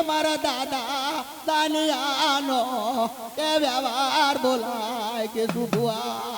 મારા દાદા દાનિયાનો કે વ્યવહાર બોલાય કે સુભુઆ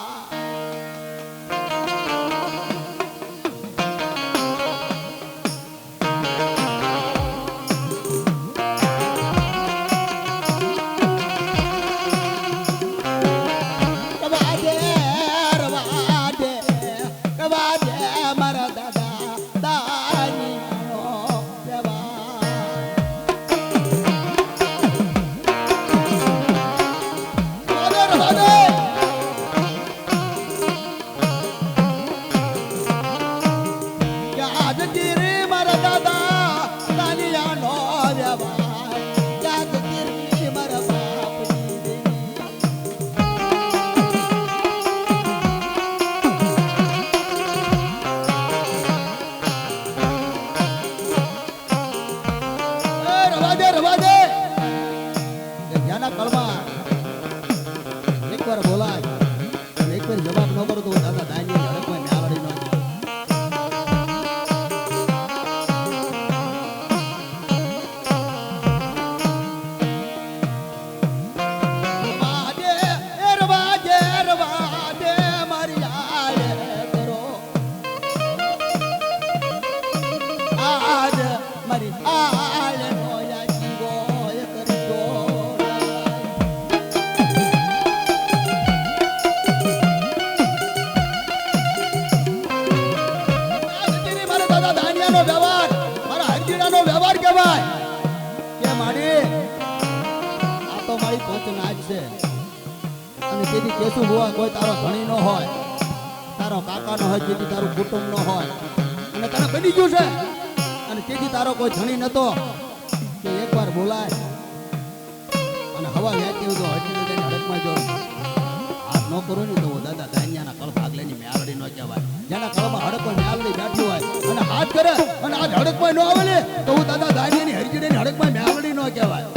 કોઈ તારો ધણી નો હોય, તારો કાકા નો હોય, જેથી તારું કુટુંબ નો હોય અને તને બની ગયું છે અને તેથી તારો કોઈ ધણી નતો કે એકવાર બોલાય અને હવા વેચી તો હજી જઈને હડકમાં જો હાથ ન કરો ને તો દાદા ધાન્યાના કળ ભાગ લઈને મેલડી નો કહેવાય. જેના કળમાં હડકો મેલડી બેઠી હોય અને હાથ કરે અને આજ હડકમાં ન આવે ને તો હું દાદા ધાન્યાની હરજીડીની હડકમાં મેલડી નો કહેવાય.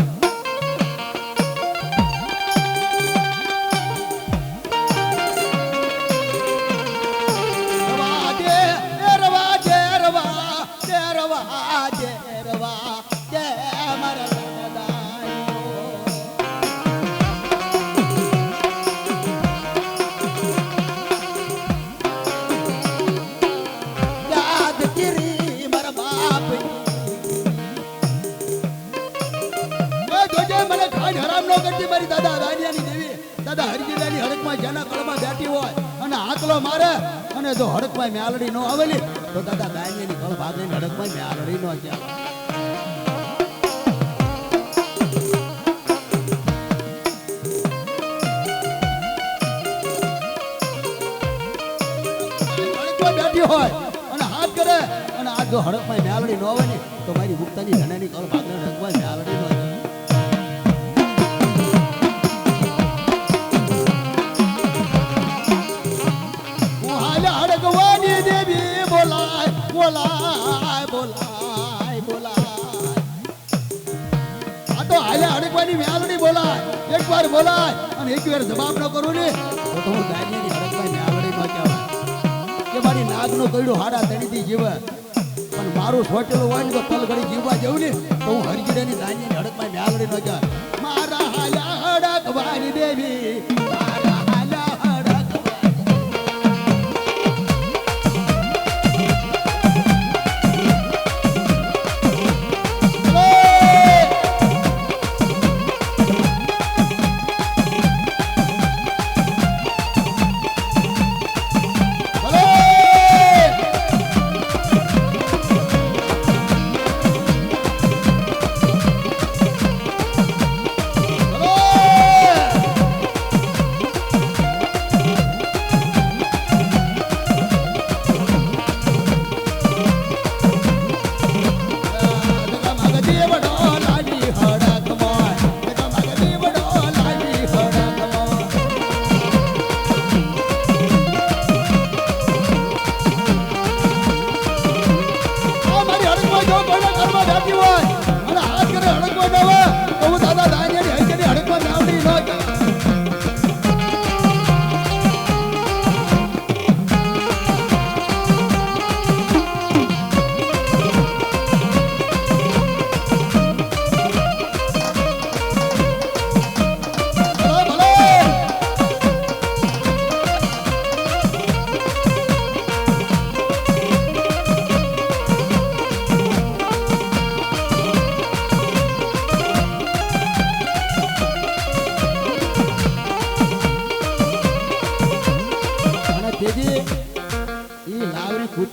મારે અને જો હડકમાં મેલડી નો આવેલી તો દાદા ગાયની કળ ભાગે હડકમાં મેલડી નો કહેવાય. બેઠી હોય અને હાથ કરે અને આ જો હડકમાં મેલડી નો આવે ને તો મારી ગુપ્તાની ધનાની કળ ભાગે હડકમાં મેલડી નો બોલાય બોલાય બોલાય આ તો હાલે હડકવાની મેલડી બોલાય એકવાર બોલાય અને એકવાર જવાબ ન કરું ને તો હું ગાયની હડકવાની મેલડી નો કહેવાય કે મારી નાગનો કઈડો હાડા તણીથી જીવે પણ મારું છોટેલું હોય ને તો પલ ઘડી જીવવા જવું ને તો હું હરજીડાની ગાયની હડકવાની મેલડી નો કહેવાય. મારા હાલા હડકવાની દેવી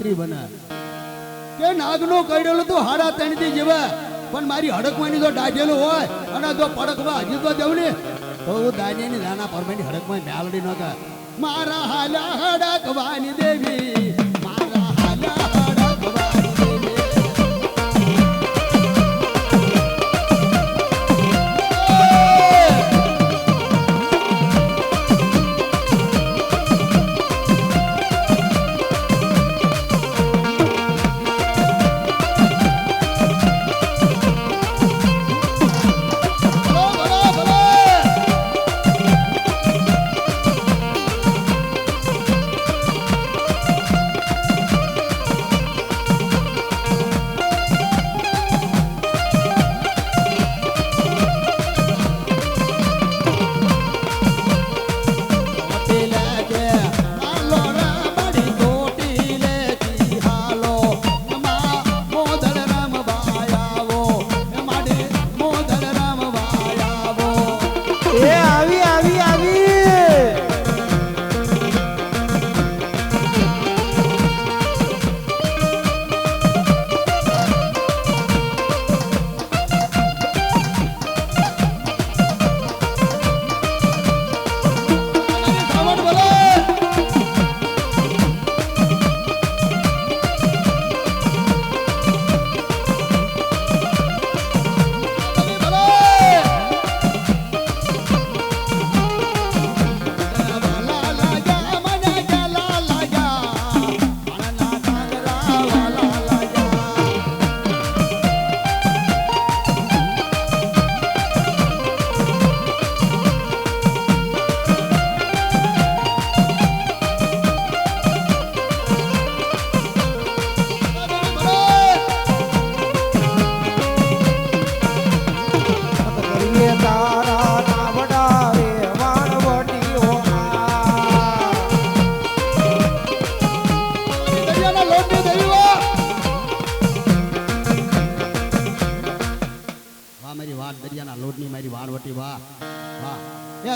મંત્રી બને કે નાગનો કઈડેલું તું હાડા ત્રણથી જેવા પણ મારી હડકવાની જો ડાઢેલું હોય અને જો પડકમાં હજી તો દેવું ને તો હું દાનિયાની નાના પરમાની હડકમાં મેલડી ન કર મારા હાલા હડકવાની દેવી મારા હાલા હડકવાની દેવી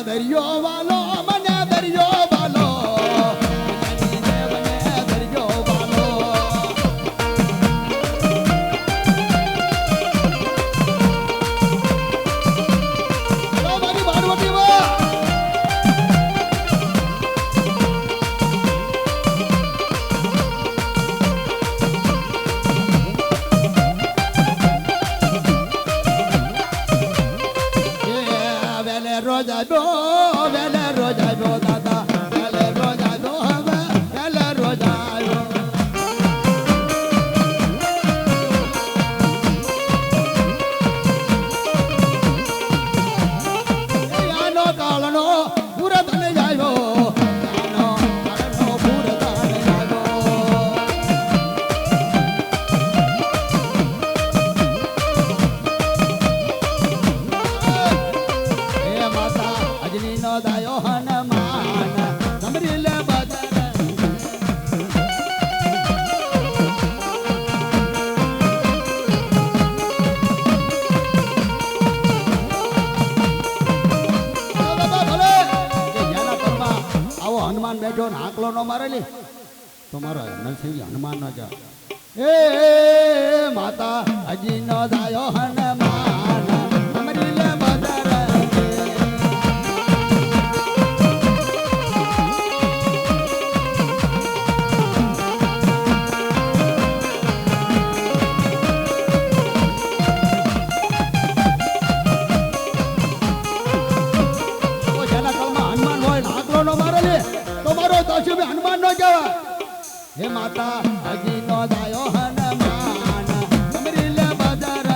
દરિયો વાલો મને દરિયો વાલો દરિયો વાલો મારી વાનવટી વા વેલે રોજા દો દાદા વેલે રોજા દો હવે વેલે રોજા યાનો કાળનો પૂરા તને જાયો યાનો કાળનો પૂરા તને જાયો માતા અજની નો દાયો હનુમાન સમરી લે બદર આવો હનુમાન બેઠો ને આંકલો નો મારેલી તો મારો નરસિંહ હનુમાન નો જા એ માતા અજી નો દાયો હનુમાન સમરી લે બદર હનુમાન નો કહેવાય હે માતા હજી નો દાયો હનુમાન સમરી લે બદર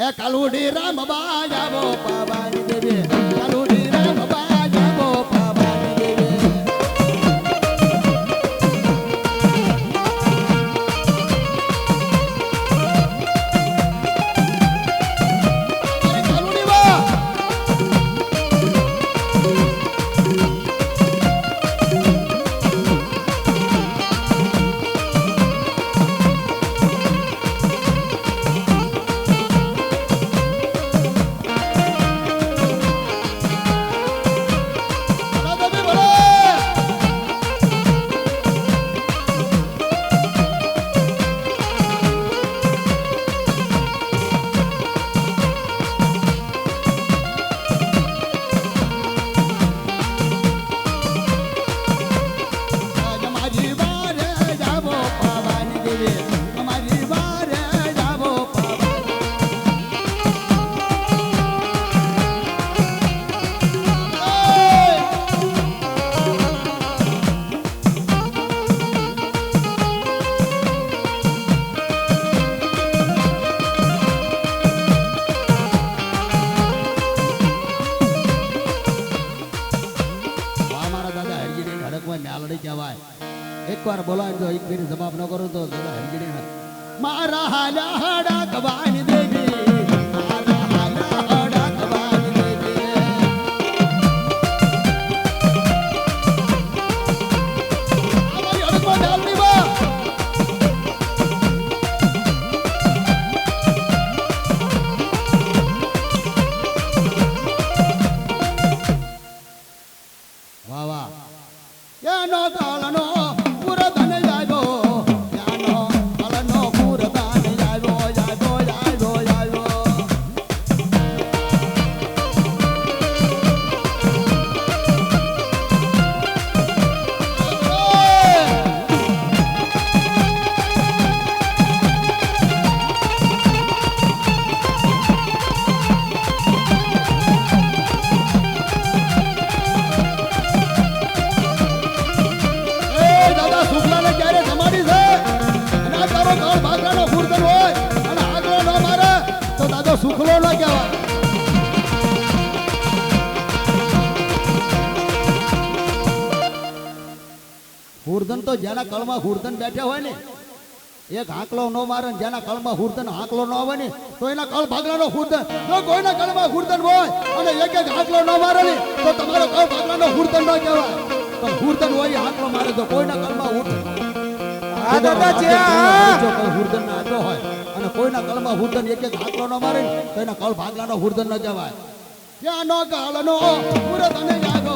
એ કાલુડી રામ બાજાવો પાવાની દેવી કાલુડી રામ બાજાવો પાવાની દેવી અરે કાલુડી બા એકવાર બોલાય તો એક ફેરી જવાબ ન કરો તો હરગીડી મારા હાલા હાડા કવાની દેવી મારા હાલા હાડા કવાની દેવી અમારી અડકમાં ડાલની બા વાહ વાહ યાનો કાળનો સુખલો ન કહેવાય હુરધન તો જેના કળમાં હુરધન બેઠા હોય ને એક હાંકલો ન મારે જેના કળમાં હુરધન હાંકલો ન આવે ને તો એના કળ ભાગલાનો હુરધન જો કોઈના કળમાં હુરધન હોય અને એક એક હાંકલો ન મારે ને તો તમારો કળ ભાગલાનો હુરધન ન કહેવાય પણ હુરધન હોય હાંકલો મારે તો કોઈના કળમાં હુરધન આ દાદા જે કોઈ હુરધન ના આટો હોય અને કોઈના કળમાં હુરધન એક એક હાંકલો ન મારે તો એના કળ ભાગલાનો હુરધન ન કહેવાય યાનો કાળનો હુરધન જાગો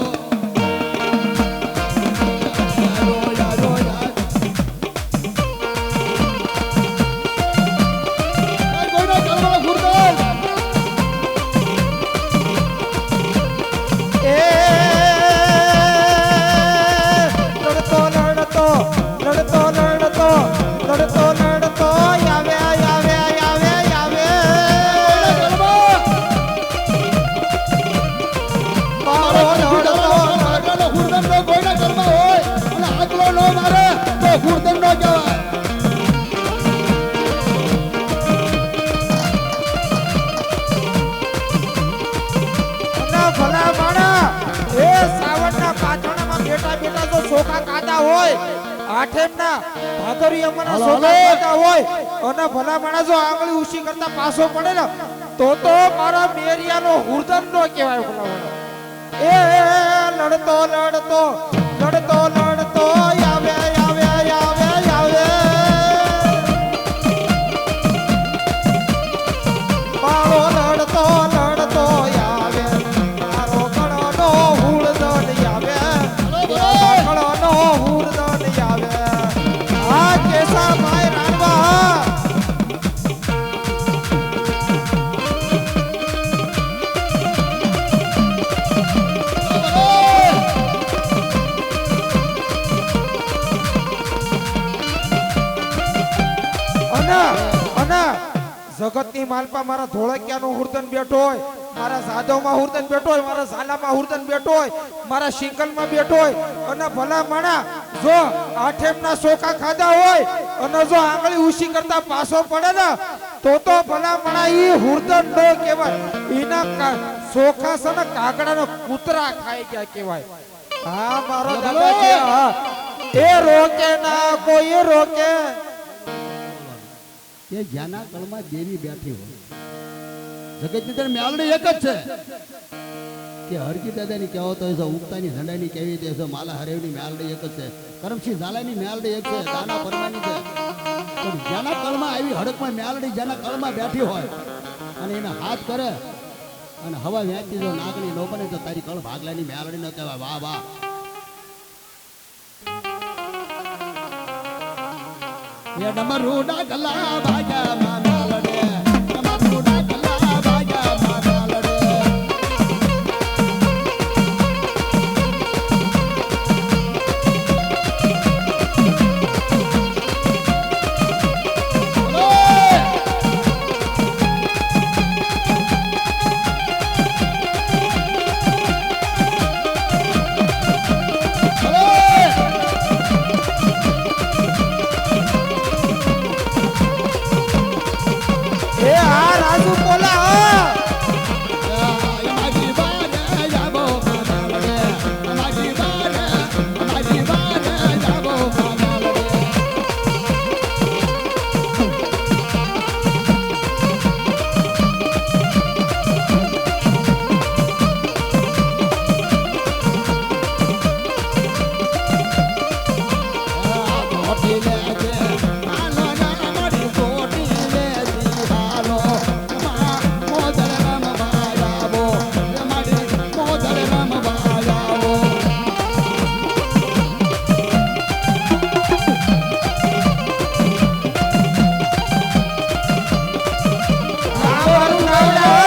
હુરધન ન કહેવાય ભલા માણા એ સાવણના પાછળમાં બેટા બેટા તો સોખા કાદા હોય આઠેમના ભાદરી અમના સોખા કાદા હોય અને ભલા માણા જો આંગળી ઊંચી કરતા પાછો પડે ને તો મારા મેરિયાનો હુરધન નો કહેવાય ભલા માણા એ લડતો લડતો લડતો લડતો આવે આવે આવે આવે મારો લડતો લડતો આવે મારો કણનો હુરધન આવે કણનો હુરધન આવે આ કેસા ભાઈ રાણવા જગતની માલપા મારા ધોળકિયાનો હુરધન બેઠો હોય મારા સાધવમાં હુરધન બેઠો હોય મારા ઝાલામાં હુરધન બેઠો હોય મારા શિંકલમાં બેઠો હોય અને ભલા માણા જો આઠેમના સોખા ખાધા હોય અને જો આંગળી ઊંચી કરતા પાછો પડે ને તો ભલામણા ઈ હુરદન નો કહેવાય એના સોખા છે ને કાગડાનો કૂતરા ખાઈ ગયા કહેવાય. હા મારો દાદા છે હા એ રોકે ના કોઈ રોકે. કે જ્યાંના કળમાં દેવી બેઠી હોય જગતની અંદર મેલડી એક જ છે કે હરકી દાદાની કહેવો તો છે ઉગતાની ઝંડાની કેવી તે છે માલા હરેવની મેલડી એક જ છે કરમસિંહ ઝાલાની મેલડી એક છે દાના પરમાની છે પણ જેના કળમાં આવી હડકમાં મેલડી જેના કળમાં બેઠી હોય અને એને હાથ કરે અને હવા વેચી જો નાગણી નો બને તો તારી કળ ભાગલાની મેલડી ન કહેવાય. વાહ વાહ. એ ડમરુડા ગલા ભાગ્યા માં મેલડે ડમરુડા ગલા ભાગ્યા માં મેલડે. એ આ રાજુ બોલા હા. અમારી બાને જાબો માં મેલડે અમારી બાને જાબો માં મેલડે. કોટી લેજે હાલો ના અમારી કોટી લેજી હાલો માં મોદલ રામ બાયાવો અમારી મોદલ રામ બાયાવો. આ મારું નાવડા.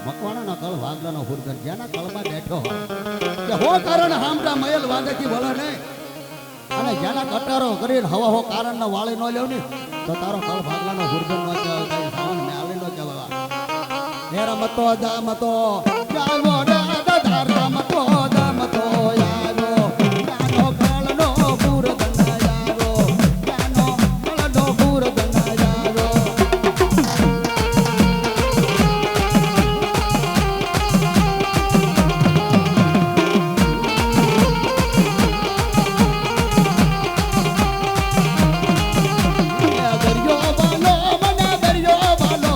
મકવાણાના કળ વાગડાનો હુરગર જેના કળમાં બેઠો હોય કે હો કારણ હામડા મયલ વાગેથી વળે નહીં અને જેના કટારો કરીને હવા હો કારણ ના વાળી ન લેવ ને તો તારો કળ ભાગલાનો હુરગર નો કહેવાય સાવન ને આલી નો કહેવાય. હે રમતો જામતો જાગો દાદા રમતો જામતો યાગો જાનો કળનો પૂર દંડા યાગો જાનો કળનો પૂર દંડા યાગો. દરિયો બાલો મને દરિયો બાલો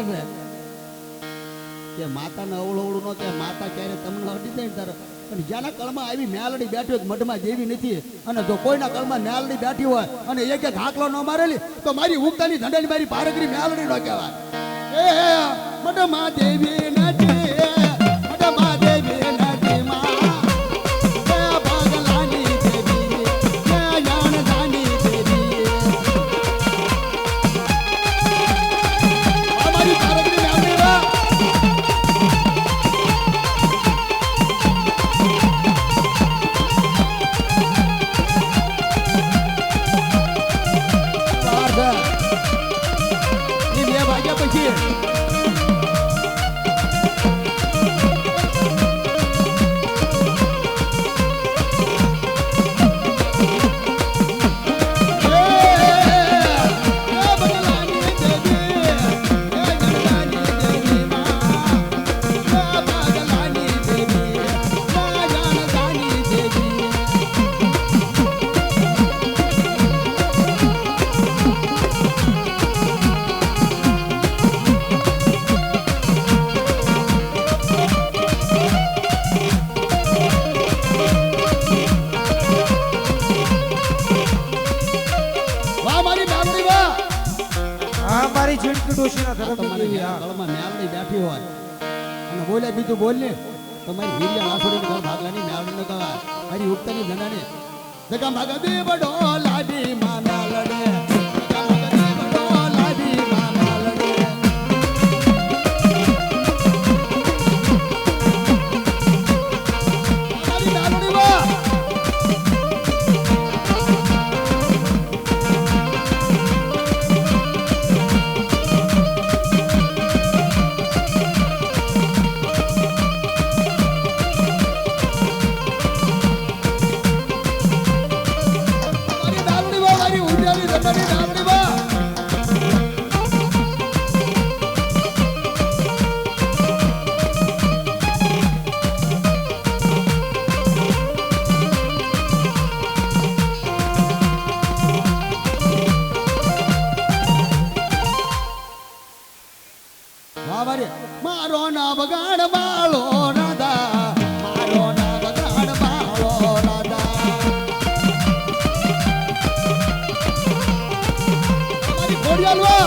છે કે માતાને અવળું અવળું નો કે માતા ક્યારે તમને હટી જાય ને તારે પણ જ્યાંના કળમાં આવી મેલડી બેઠી હોય મઢમાં જેવી નથી અને જો કોઈના કળમાં મેલડી બેઠી હોય અને એક એક હાકલો ન મારેલી તો મારી ઉગતાની ધંડાની મારી પારગરી મેલડી નો કહેવાય એ મઢમાં દેવી નથી મઢમાં દેવી નથી માં એ ભગલાની દેવી એ જાણજાની દેવી અમારી પારગરી મેલડી વા પછી મારી જીણકી ડોશીના ધર્મની દેવી હા કળમાં મેલડી બેઠી હોય અને બોલે બીજું બોલ ને તો મારી વીર્યા લાસોડી ઘર ભાગલાની મેલડી ન કહેવાય મારી ઉગતાની ધનાને જગા ભાગા દે બડો લાડી માના લડે જગા ભાગા દે બડો લાડી માના લડે મારી મેલડી વા મારો ના બગાડ બાળો રાધા મારો ના બગાડ બાળો રાધા મારી ઘોડિયાલવા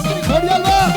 મારી ઘોડિયાલવા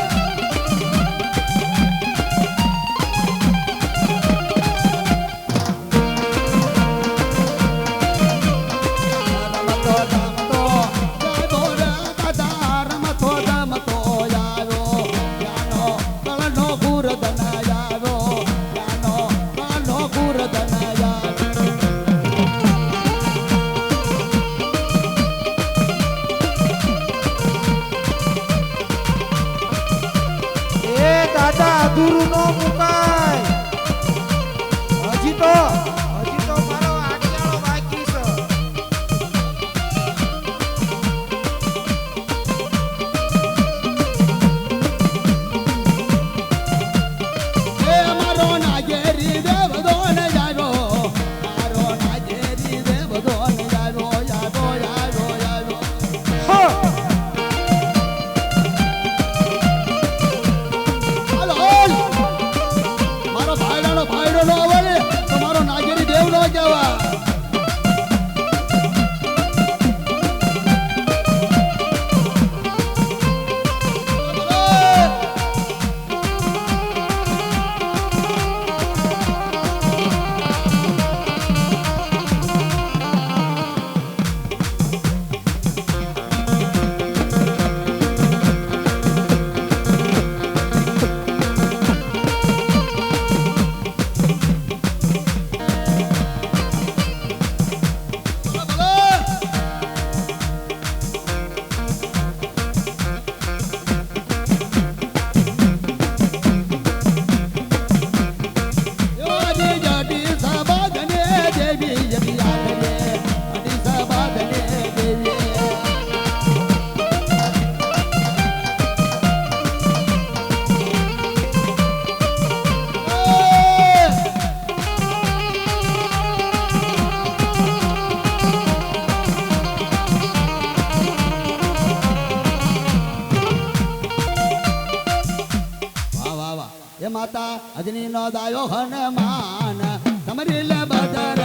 અજની નો દાયો હનુમાન તમારી લે બજાર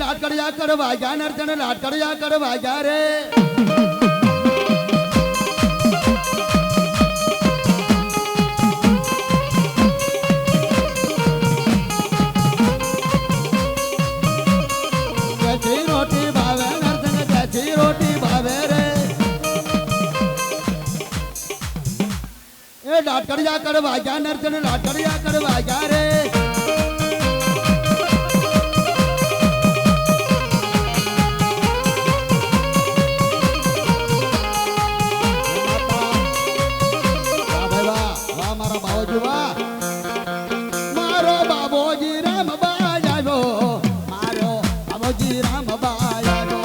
લાટકડિયા કરવા ગયા નરચણ લાટકડિયા કરવા ગયા રે જયથી રોટી ભાવે નરચણ જયથી રોટી ભાવે રે એ લાટકડિયા કરવા ગયા નરચણ લાટકડિયા કરવા ગયા રે મારો બાબોજી રામ બાજાયો મારો બાબોજી રામ બાજાયો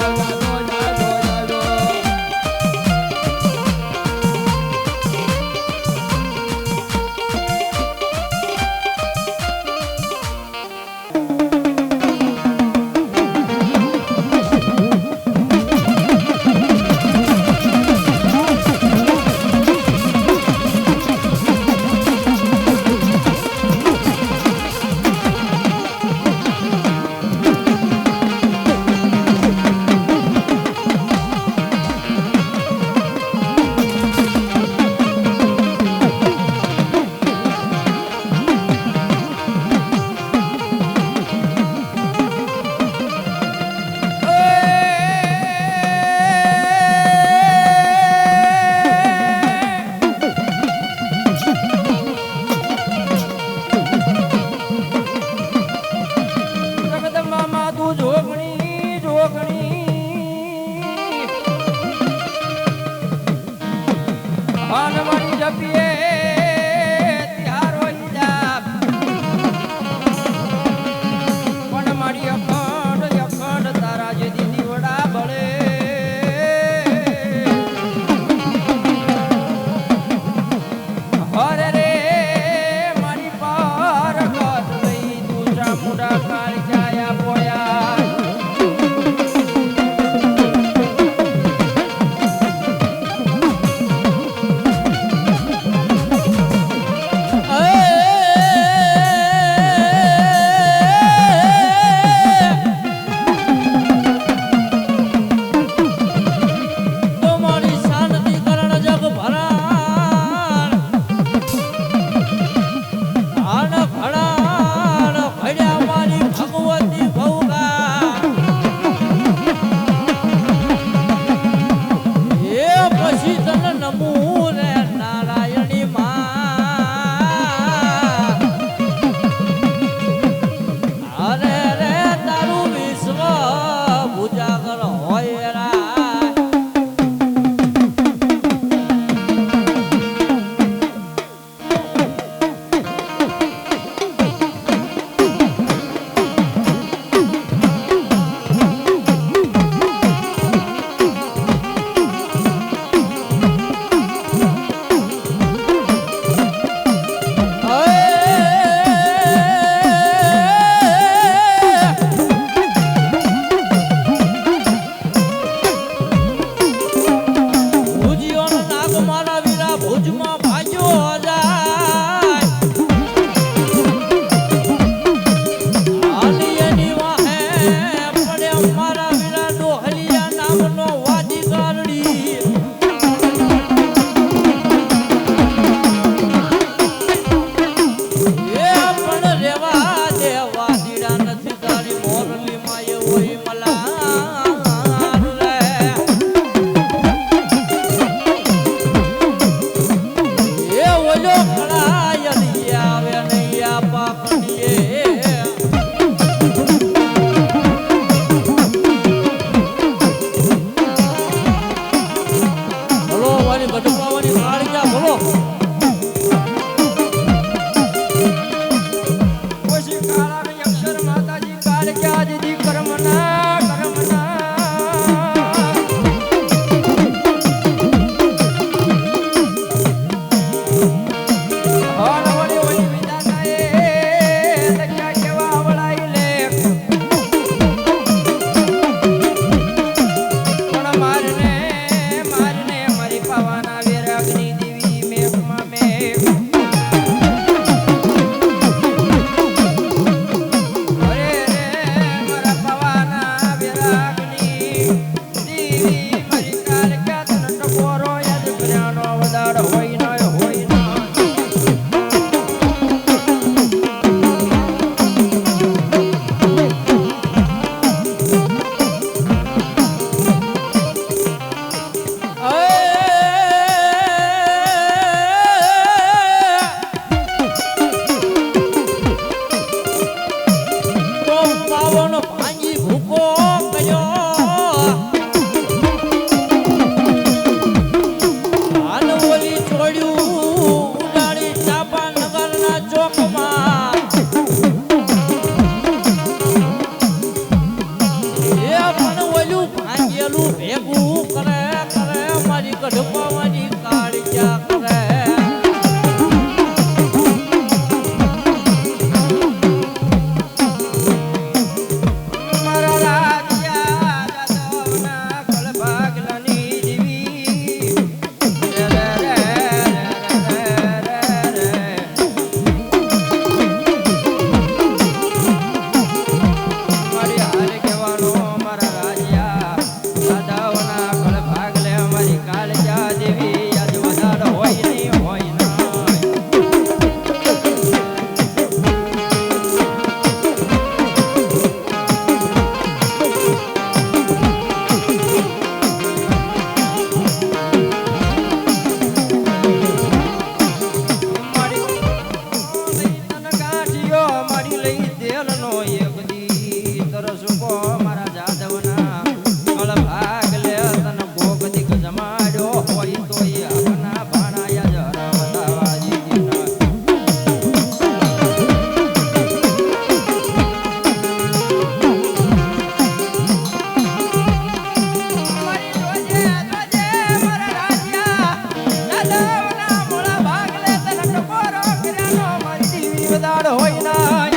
દાડ હોય ના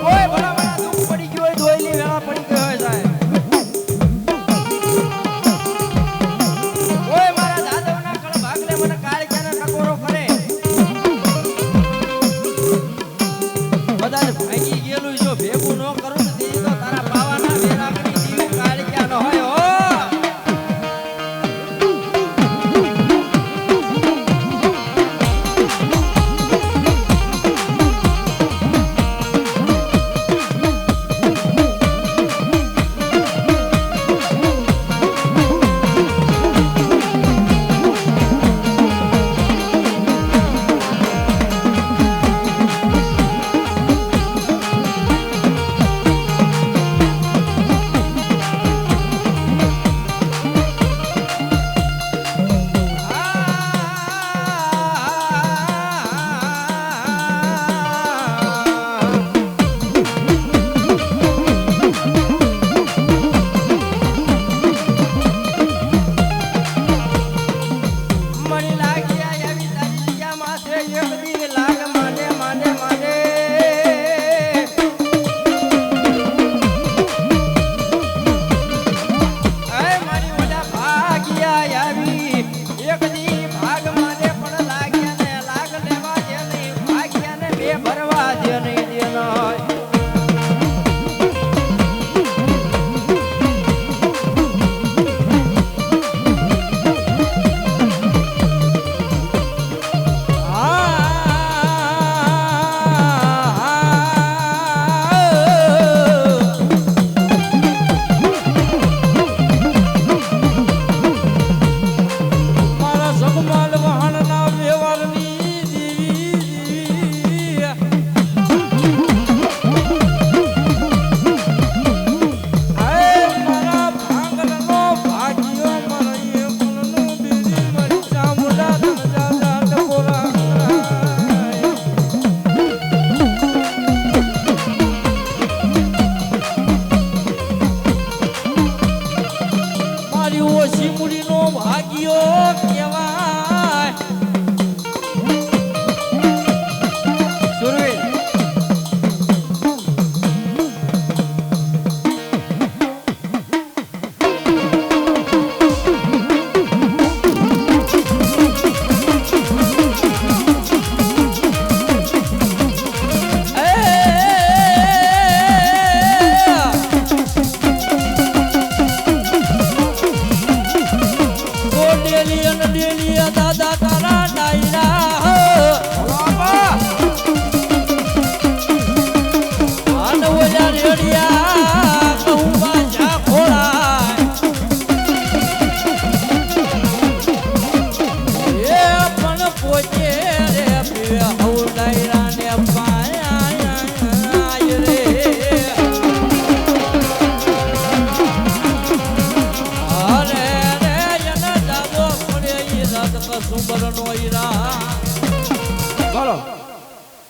કોઈ ભલા મારા દુઃખ પડી ગયું હોય દોયલી વેળા પડી ગયો હોય સાહેબ કોઈ મારા દાદવના કળ ભાગલે મને કાળજાના ટકોરો કરે બધાને ભાગી ગયેલું જો ભેગું ન કરું તો તે તો તારા પાવાના વેરાગની જીવ કાળજા ન હોય હો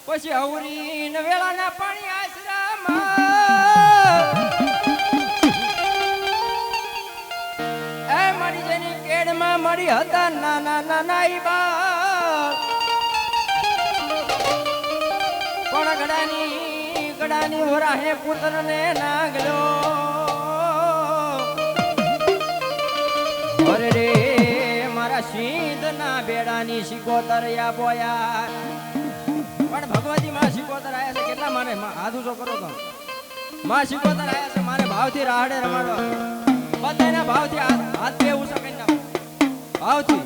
પછી હવરી ને વેળાના પાણી આશ્રમ એ મારી જેની કેડમાં મળી હતા નાના નાના ઈ બાળ પણ ગડાની વરાહે પુત્રને નાગલો અરે રે મારા સિંધના બેડાની સિકોતરિયા બોયા પણ ભગવતી માં સિકોતર આયા છે કેટલા માને હાથ ઊંચો કરો તો માં સિકોતર આયા છે મારે ભાવથી રાહડે રમાડવા બધાના ભાવથી હાથ બે ઊંચા કરી નાખો ભાવથી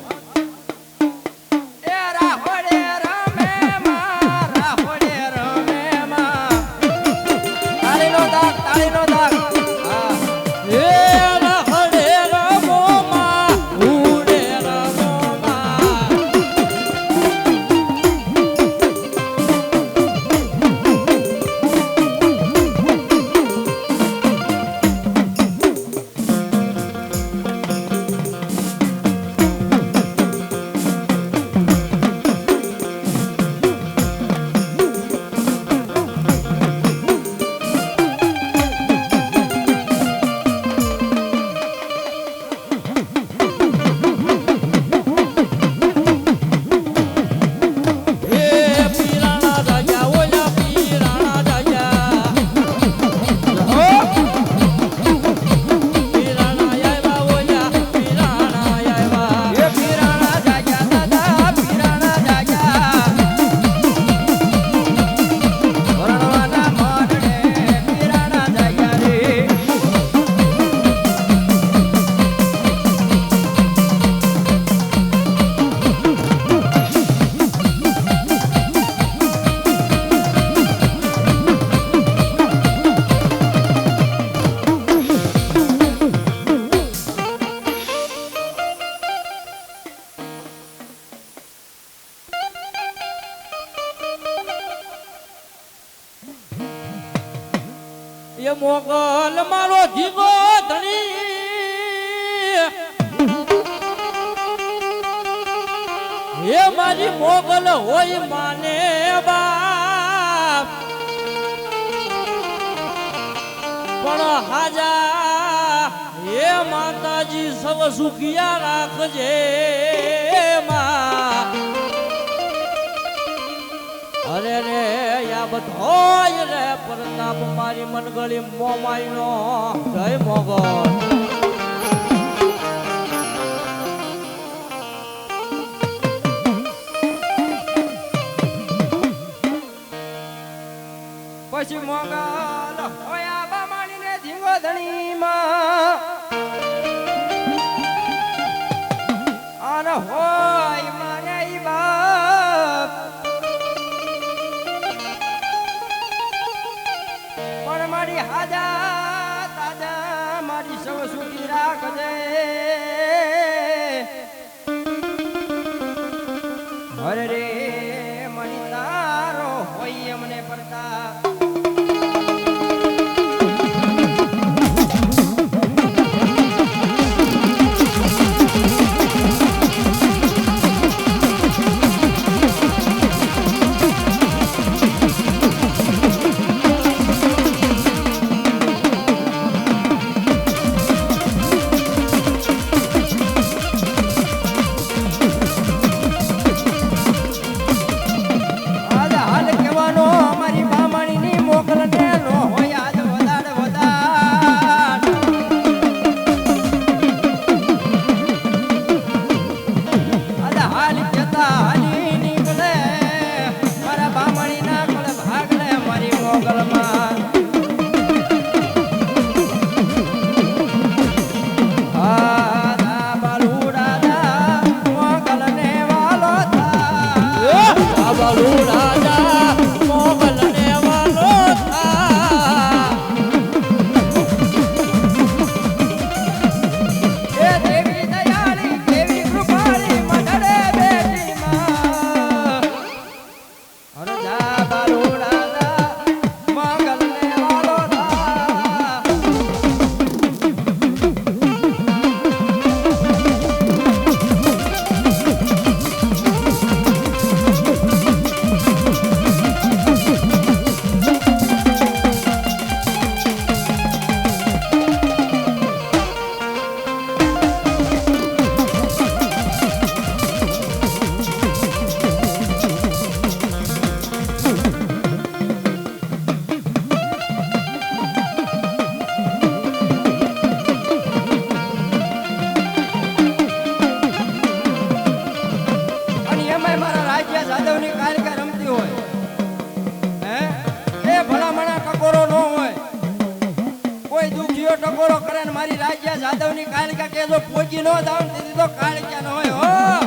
એ રાહોડે રમે માં રાહોડે રમે માં તાળીનો દાગ હા એ રાહોડે રમો માં ઉડે રમો માં એ મોગલ મારો જીગો ધણી એ મારી મોગલ હોય માને બાપ પણ હાજા એ માતાજી સવ સુખિયા રાખજે માં અરે રે યા બધોય રે પ્રતાપ મારી મનગળી મોમાઈનો જય મોગલ પછી મોગલ હોયા બા માણીને ધીંગો ધણીમાં આને હોય માને ઈ બાપ પણ મારી હાજા તાજા મારી સૌ સુખી રાખજે અરે રે મણી તારો હોય મને પડતા ટકોરો કરે ને મારી રાજ્ય જાદવ ની કાલિકા કે જો પોગી નો જાવ તેથી તો કાલિકા ન હોય હો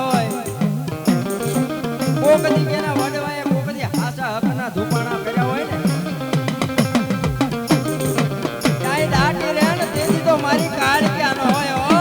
હોય કોકદી કેના વડવાએ કોકદી હાસા હકના ધુપાણા કર્યા હોય ને કાઈ દાટી રે ને તેથી તો મારી કાળ ક્યાં ન હોય હો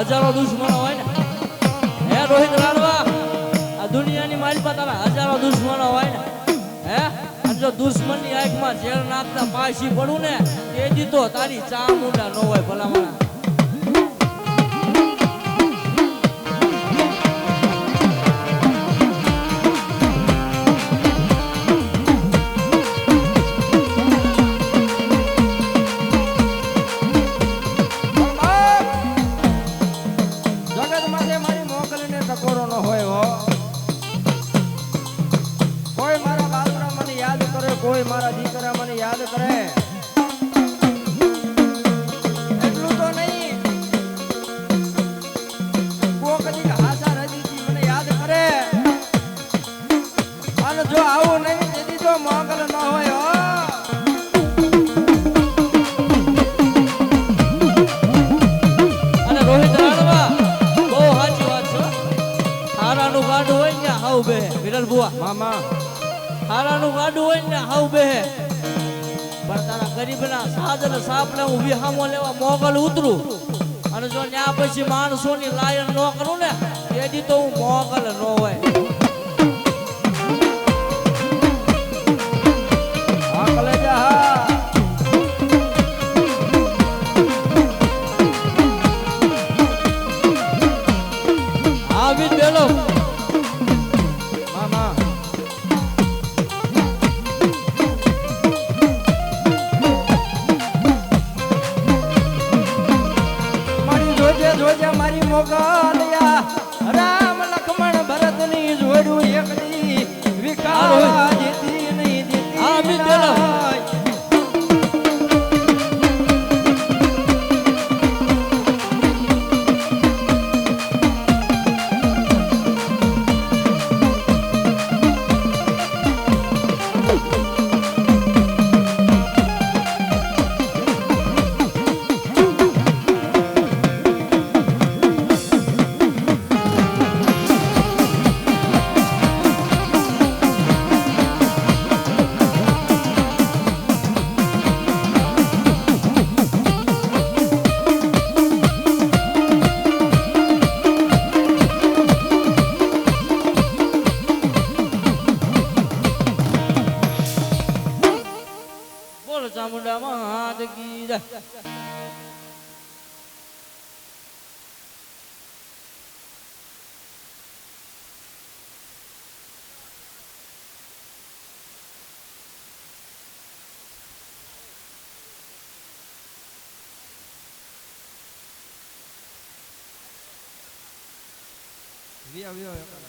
હજારો દુશ્મનો હોય ને હે રોહિત લાડવા આ દુનિયાની મારી પાસે તારા હજારો દુશ્મનો હોય ને હે અને જો દુશ્મનની આંખમાં ઝેર નાખતા પાછી પડું ને તેથી તો તારી ચા મુંડા ન હોય ભલામણા કોઈ મારા દીકરા મને યાદ કરે એટલું તો નહીં કોક દી હાસા રજીથી મને યાદ કરે અને જો આવું નહીં તેથી તો મોગલ ન હોય હો અને રોહિત રાણવા બહુ સાચી વાત છે હારાનું ગાડું હોય ને હાવ બે વિરલ બુઆ મામા હારાનું ગાડું હોય ને હાવ બે પણ તારા ગરીબના સાજને સાપને હું વિહામો લેવા મોગલ ઉતરું અને જો ન્યા પછી માણસોની લાયન ન કરું ને તેથી તો હું મોગલ ન હોય હા કલેજા હા આવી બેલો મામા જોજે મારી મોગલિયા રામ લક્ષ્મણ ભરત ની જોડું એક દી વિકાવા જીતી નહીં જીતી આ બી પેલો વિયો વિયો એકાદો.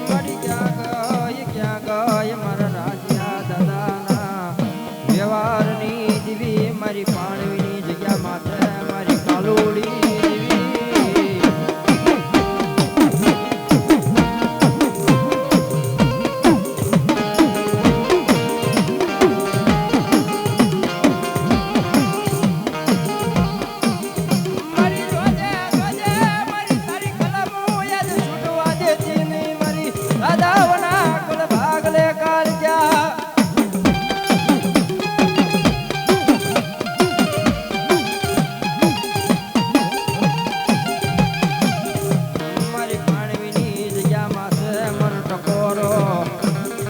વળી ક્યાં ગઈ મારા રાજીયા દાદાના વ્યવહારની દીવી મારી પાણવીની જગ્યા માથે મારી કાલુડી દીવી. મારી રોજે રોજે મારી તારી કલમો યાદ છૂટવા દેતી નહીં મારી દાદાવના કુલ ભાગલે કાળજા. મારી પાણવીની જગ્યા માથે મન ટકોરો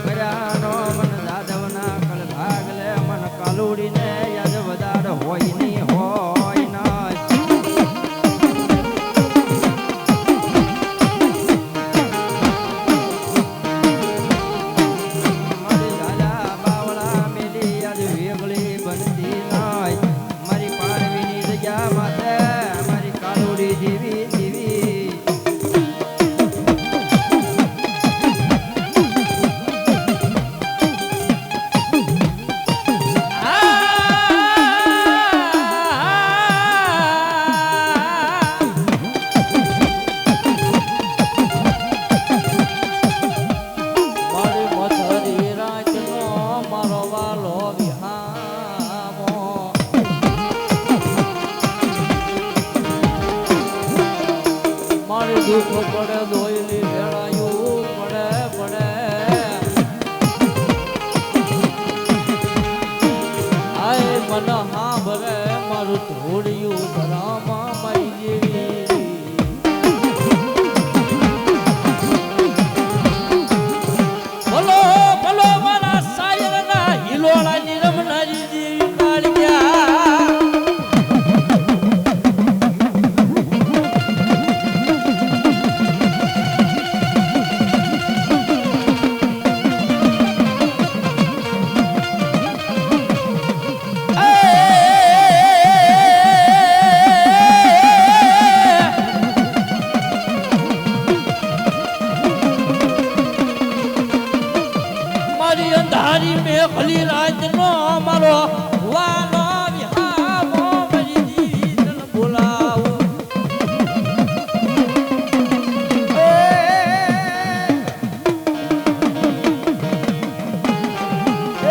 કર્યાનો મન દાદવના કલ ભાગલે મન કાલુડીને યાદ વધાર હોય નહીં હોય ના. મારી લાલા બાવળા મેલી યાદ વેગળી બનતી નાય. મારી પાણવીની જગ્યા માથે મારી કાલુડી જીવી જીવી. મારી મથરી રાતનો મારો વાલો વિહામો. મારી દુઃખ પડે દોયલી વેળાયું પડે પડે. આય મન હાંભળે મારું ધોળિયું ધરામાં મારી જેવી. બોલો બોલો મારા સાયરના હિલોળાની રમનારી જેવી કાળિયા. મારી અંધારી મેઘલી રાતનો મારો વાલો વિહામો મારી દીવી તને બોલાવું.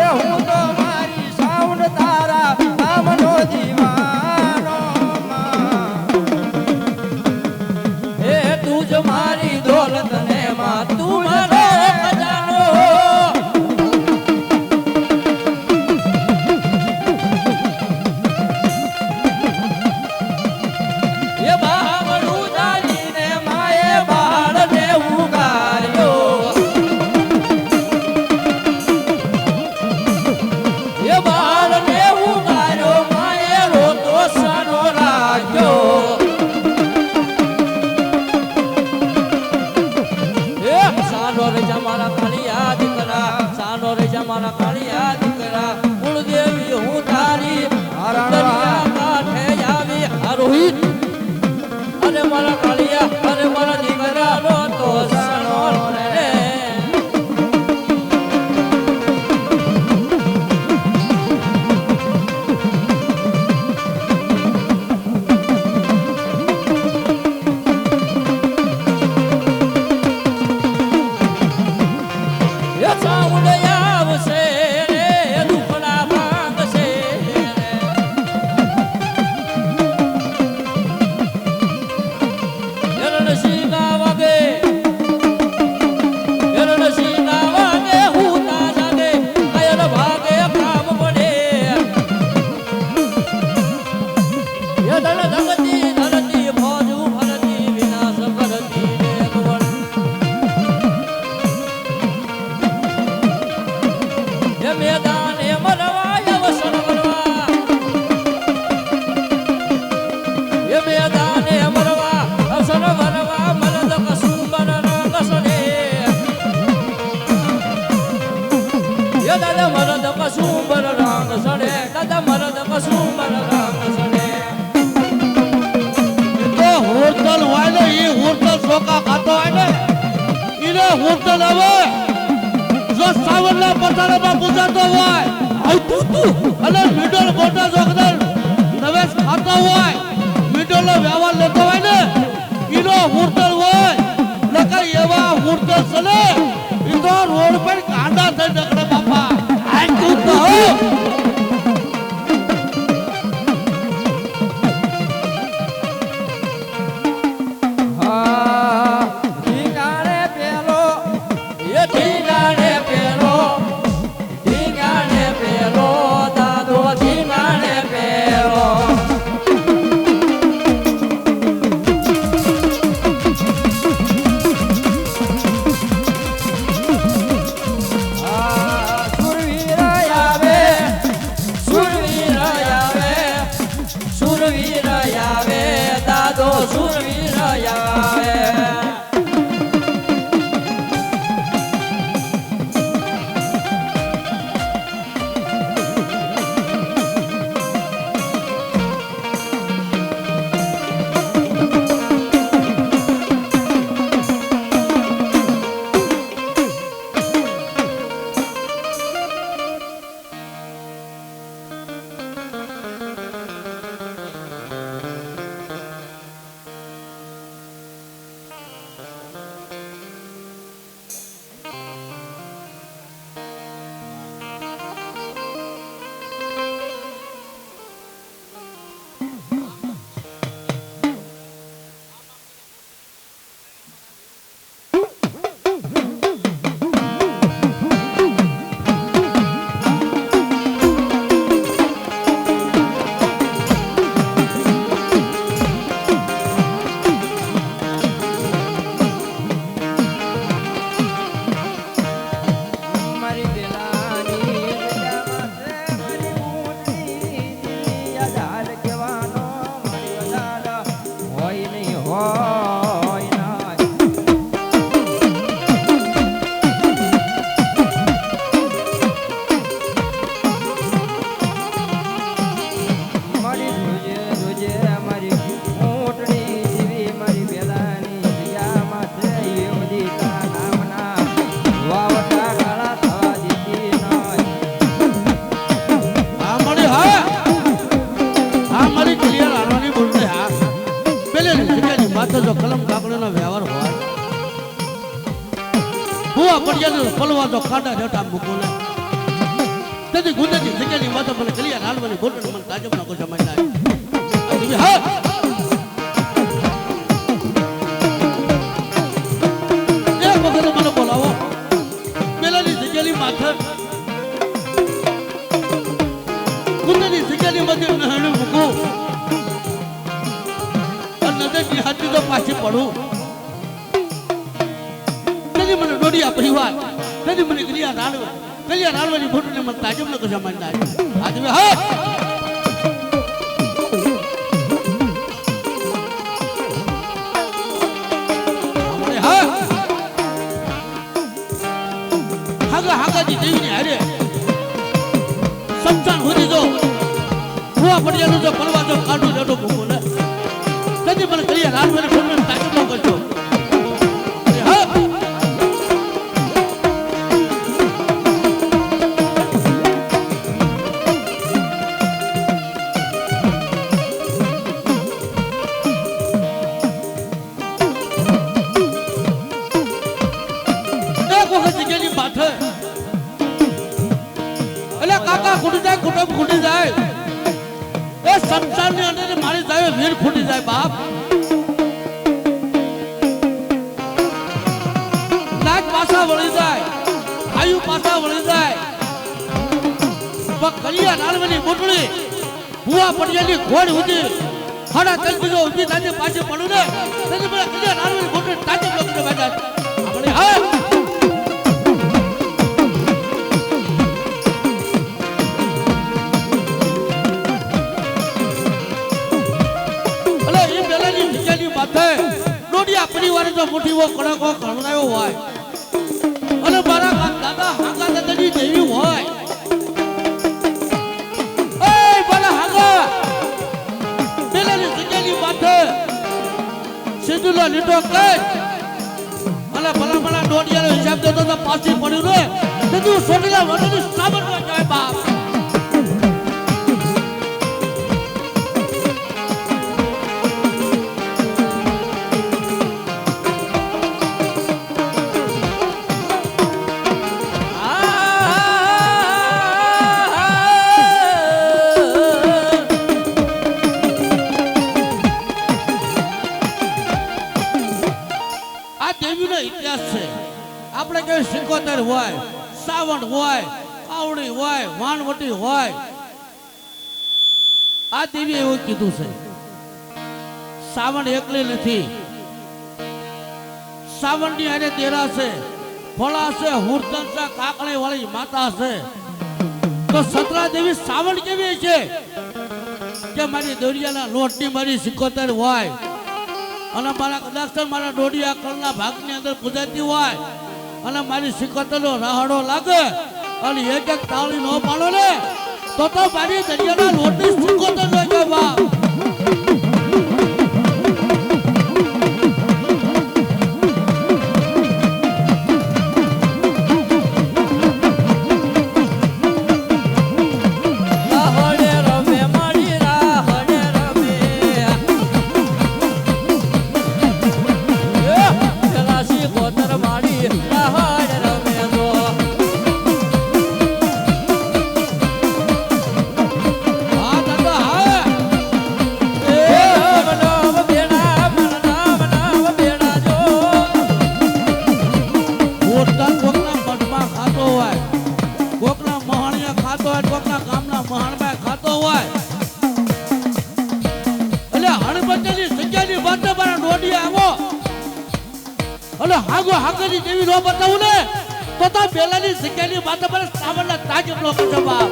એ હું તો મારી સાઉન્ડ તારા નામનો દીવાનો માં. એ તું જ મારી દોલત ને માં તું મારો ખજાનો. એ બાવળું જાળીને માએ બાળને ઉગાર્યો. એ બાળને ઉગાર્યો માએ રોતો સાનો રાખ્યો. એ સાનો રેજા મારા કાળિયા દીકરા, સાનો રેજા મારા કાળિયા દીકરા. કુળદેવી હું તારી દરિયા કાંઠે આવી આરોહિત. અરે મારા કાળિયા, અરે મારા દીકરાનો તો સાનો રે. સોકા ખાતો હોય ને ઈને હોટલ આવે જો સાવરના પટારામાં પૂજાતો હોય અને મિડલ મોટા જોગદર નવેશ ખાતો હોય મિડલનો વ્યવહાર લેતો હોય ને ઈનો હોટલ હોય નકર એવા હોટલ ચલે ઈ તો રોડ પર કાંડા થઈ નકડે બાપા આ તું તો ઢીંગાણે પેલો એ ઢીંગાણે પેલો દાદો ઢીંગાણે પેલો સુરવીર આવે દાદો સુરવીર આવે જો કલમ કાકડીનો વ્યવહાર હોય હું પડિયાનો પલવા તો ખાડા હેઠા મૂકો ને તેથી ગુંદેથી જગ્યાની માથે મને કલિયા નાલવાની બોટલ મને તાજબનો કોઈ સમજ ના આવી હા એ વખતે મને બોલાવો પેલાની જગ્યાની માથે ગુંદેની જગ્યાની માથે નહાણું મૂકું નજરની હાથી તો પાછી પડું તેથી મને ડોડિયા પરિવાર તેથી મને કલિયા રાળવાની ફોટોને મને તાજબ ન કશા માનતા આજે હા હાગાજી દેવીની હારે સમસાન હોતી જો ભૂવા પડિયાનું જો પલવા જો કાઢું જડો મૂકો ને તેથી મને કલિયા રાળવાની ફોટોને તાજબ ન કરજો ખૂટી જાય એ સંસારની અંદર મારી જાય વીર ખૂટી જાય બાપ નાક પાછા વળી જાય આયુ પાછા વળી જાય કલિયા નાળવાની બોટલી ભૂવા પડિયાની ઘોડ ઉધી ખાડા તલકી જો ઊભી થાય પાછી પડું ને તેથી મને કલિયા નાળવાની બોટલી તાજી લોકો બેઠા આપણે હા પરિવારે જો મોટી વો કડકો કણનાયો હોય અને મારા દાદા હાગા દાદાની દેવી હોય એ બલા હાગા પેલાની જગ્યાની માથે સીધુલો લીટો કઈ અને ભલામણા દોડિયાનો હિસાબ દેતો તો પાછી પડ્યું ને તે તું સોટેલા વડની સાબરમાં જાય બાપ. આપણે કઈ સિકોતર હોય, સાવણ હોય, કાવડી હોય, વાણવટી હોય, આ દેવી એવું કીધું છે. સાવણ એકલી નથી, સાવણની હારે દેરા છે, ફળા છે, હુરતન છે, કાકણી વાળી માતા છે. તો સતરા દેવી સાવણ કેવી છે કે મારી દોરિયાના લોટની મારી સિકોતર હોય અને મારા કદાચ મારા દોડિયા કળના ભાગની અંદર પૂજાતી હોય અને મારી સિકોતરનો રાહડો લાગે અને એક એક તાળી ન પાડો ને તો મારી દરિયાના લોટની સિકોતર ન જવા. હાગની જેવી નો બતાવું ને તો પેલાની જગ્યાની વાત પર સાવણના તાજ લોકો જવાબ.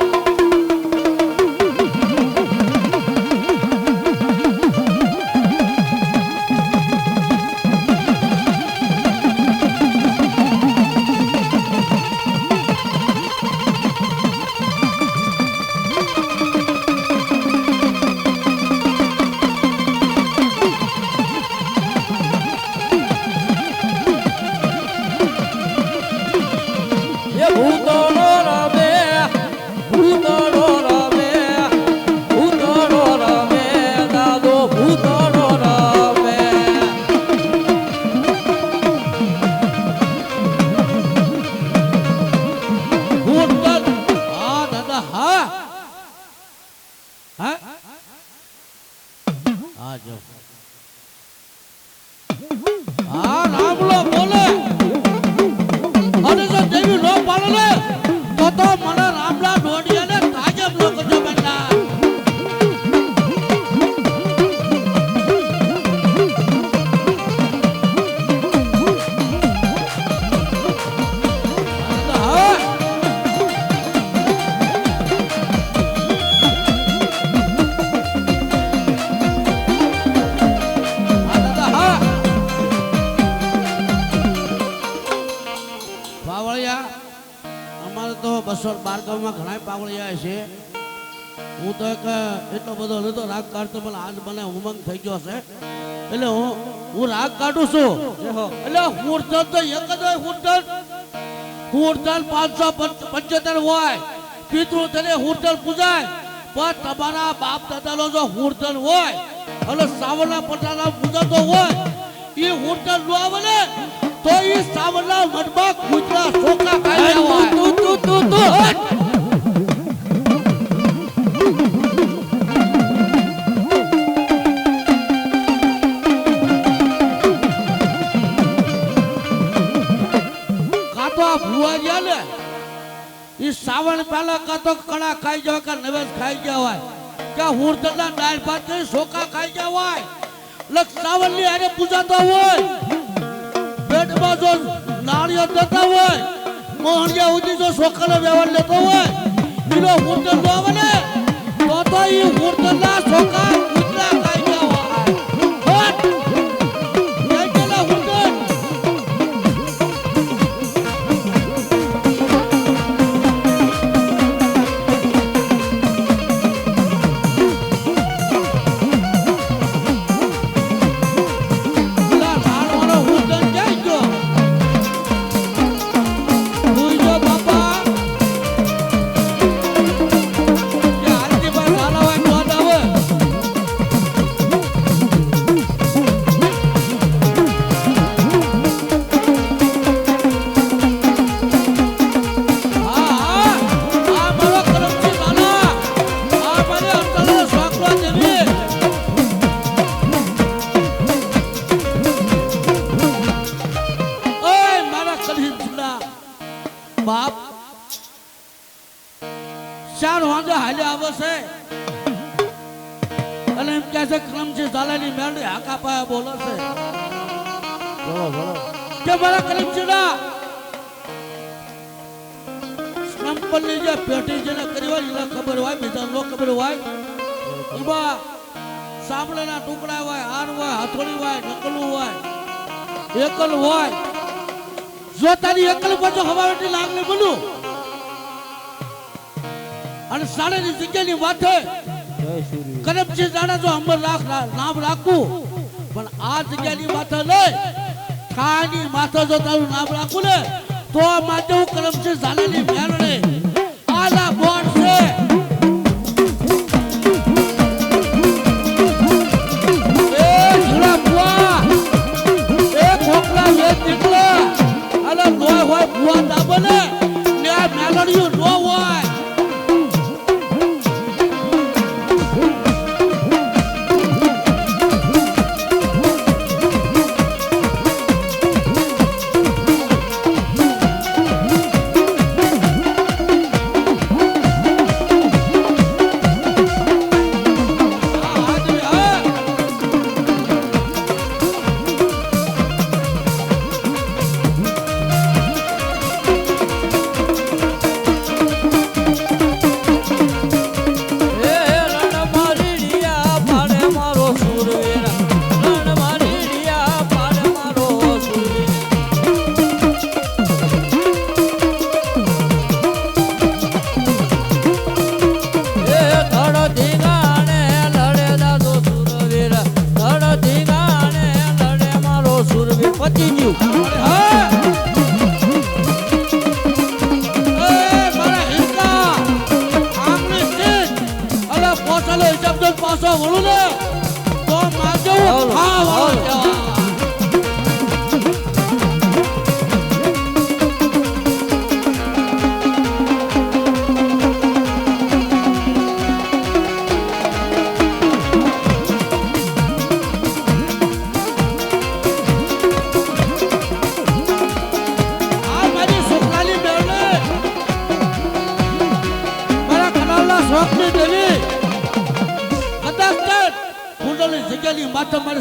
ઘણા પાવળિયા છે. હું તો એટલો બધો નતો રાગ કાઢતો પણ આજ મને ઉમંગ થઈ ગયો છે એટલે હું રાગ કાઢું છું. એટલે હુરતન તો એક જ હોય. હુરતન 575 હોય. પિતૃ તને હુરતન પૂજાય પણ તમારા બાપ દાદાનો જો હુરતન હોય અને સાવરના પટાના પૂજાતો હોય એ હુરતન નો આવે ને તો એ સાવરના મનમાં કૂતરા સોકા ખાઈ હોય. સાવણ પહેલા કા તો કડા ખાઈ જવા કે નવેજ ખાઈ ગયા હોય કે હુરતનના દાળ ભાત સોકા ખાઈ ગયા હોય. લક સાવણ ની હારે પૂજાતો હોય, પેટમાં જો નાળિયેર દેતા હોય, મોહણિયા ઉધી જો સોકાનો વ્યવહાર લેતો હોય એનો હુરતન નો આવે ને તો એ હુરતનના સોકા કૂતરા ખાઈ ગયા હોય. છે અને એમ કહે છે કરમજી ઝાલાની મેરડી હાકા પાયા બોલે છે કે મારા કરમજીના સંપલની જે પેટી જેને કરી હોય એને ખબર હોય બીજા નો ખબર હોય એમાં સાંભળેના ટુકડા હોય હાર હોય હથોડી હોય નકલું હોય એકલ હોય જો તારી એકલ પાછો હવાવેટી લાગણી બનું અને સાડેની જગ્યાની માથે કરમજી જાણે જો અમર નામ રાખવું પણ આ જગ્યાની માથે નહીં ઠાની માથે જો તારું નામ રાખવું ને તો માટે હું કરમજી ઝાલાની મેરડે આલા બોર્ડ છે એ ઝુડા બુઆ એ ખોખલા એ દીકલા અને લોય હોય બુઆ દાબને ને આ મેલડીયું નો હોય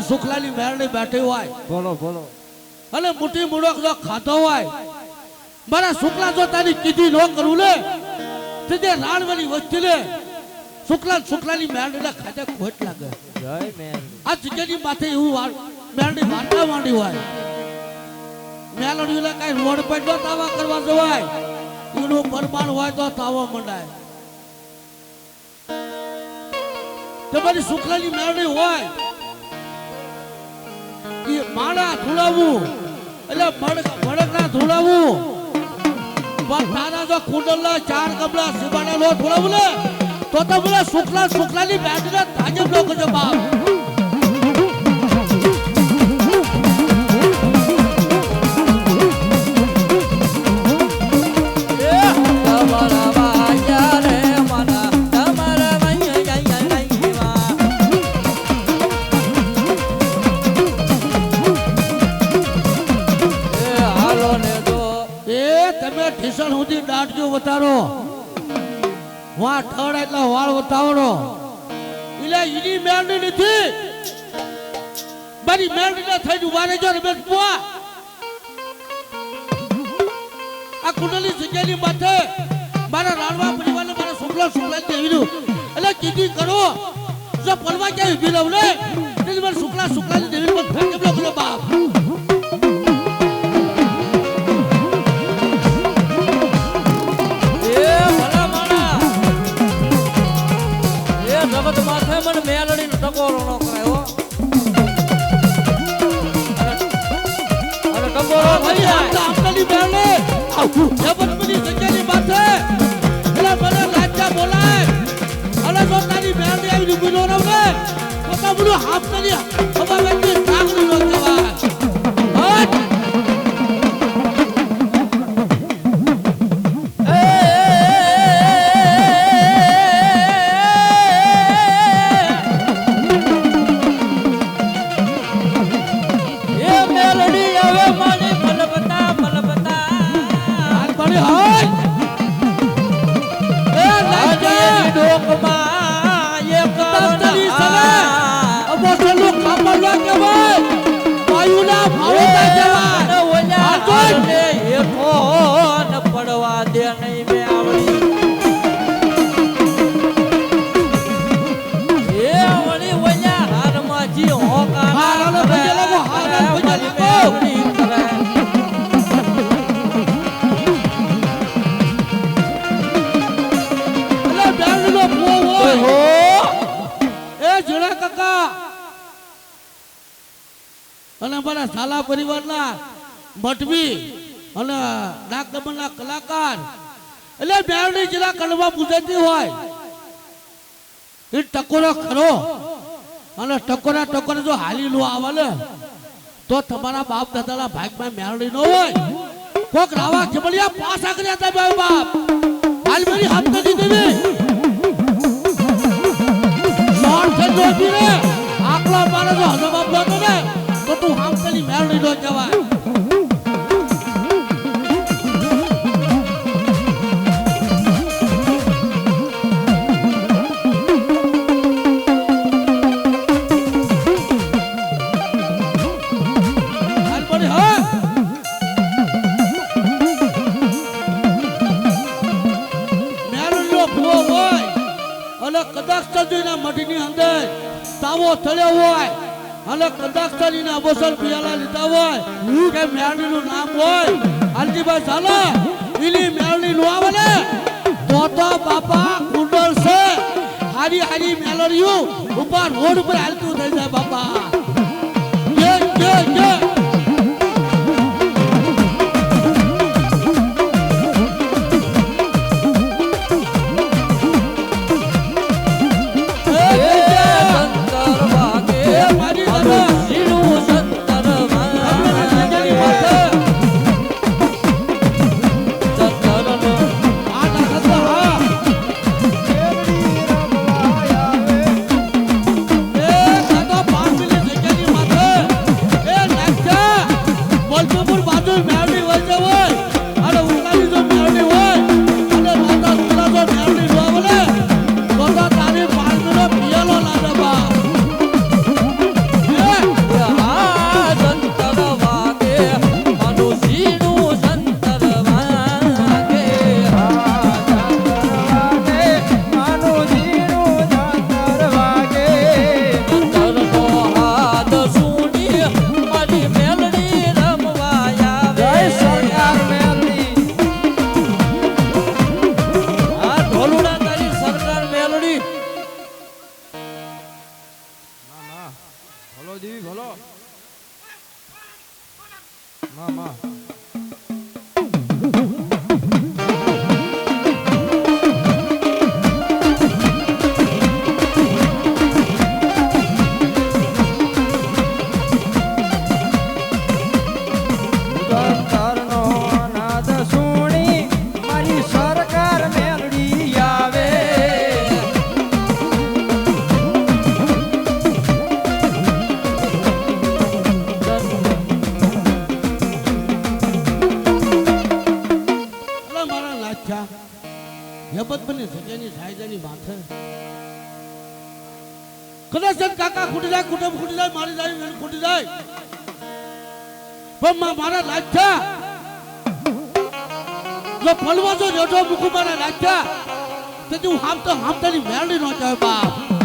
સુખલાની મેરડી બેઠી હોય બોલો બોલો અને મુઠી મુડક જો ખાતો હોય મારા શુક્લા જો તારી કીધી ન કરું ને તે રાણવાની વસ્તી ને શુક્લાની મેરડી ખાતે ખોટ લાગે જય મેરડી આ જગ્યાની માથે એવું મેરડી વાંટા માંડી હોય મેલડીને કઈ રોડ પર જો તાવા કરવા જવાય એનું પરમાણ હોય તો તાવા મંડાય તમારી શુક્લાની મેરડી હોય એ માળા ધોળાવું એટલે મડકના ધોળાવું પણ તારા જો કુંડલના 4 કબલા સિબાના નો ધોળાવું ને તો બોલે શુક્લાની બેટના તાજબ લોકો જવાબ વતારો વા ઠડ એટલે વાળ વતાવડો એટલે ઈની મેરડી નથી મારી મેરડી ના થઈ વારે જો રમેશ બુઆ આ કુંડલી જગ્યાની માથે મારા રાણવા પરિવારને મારા શુક્લા દેવીનું એટલે કીધી કરો જો પરવા ક્યાં ઉભી રહું ને તે મારા શુક્લાની દેવી પર ફેંકે બ્લોક બાપ જગત માથે મને મેલડી નો ટકોરો નો કરાયો અરે ટકોરો થઈ આપણી મેરડી જબરદસ્તી જગ્યાની માથે એટલે મને રાજા બોલાય અને જો તારી મેરડી આવી ઉભી નો રહે તો બધું હાફની હવા વેચી તાગડી નો જવાય ડોકમાં કરે ભજેલામાં હારા અરે મારી ભજેલામાં. મેલડી કરે અલે બેરડીનો ભૂવો હોય. હો એ જીણા કાકા અને અમારા સાલા પરિવારના મઠવી અને ડાકદમણના કલાકાર એટલે બેરડી જિલ્લા કડવા પૂજાતી હોય એ ટકોરો ખરો અને ટકોરા જો હાલી લો આવે ને તો તમારા બાપ દાદાના ભાગમાં મેરડી ન હોય કોક રાવા જબલિયા પાસા કર્યા હતા બે બાપ હાલ મારી હાથ નથી દેવી આકલો મારે જો હજો બાપ હતો ને તો તું હામ પેલી મેરડી નો જવાય મઢની અંદર તાવો થયો હોય અને કદાચ તરીને અવસર પિયાલા લીધા હોય કે મેરડીનું નામ હોય હાલજીભાઈ ચાલો ઈલી મેરડી નો આવે ને તો બાપા કુંડળ છે હારી હારી મેલડીઓ ઉપર રોડ ઉપર હાલતું થઈ જાય બાપા જે કાકા ખૂટી જાય કુટુંબ ખૂટી જાય મારી જાય વેણ ખૂટી જાય પણ મારા લાખ્યા જો ફલવા જો રેઠો મુકુ મારા લાખ્યા તે તું હામતાની મેરડી નો જાય બાપ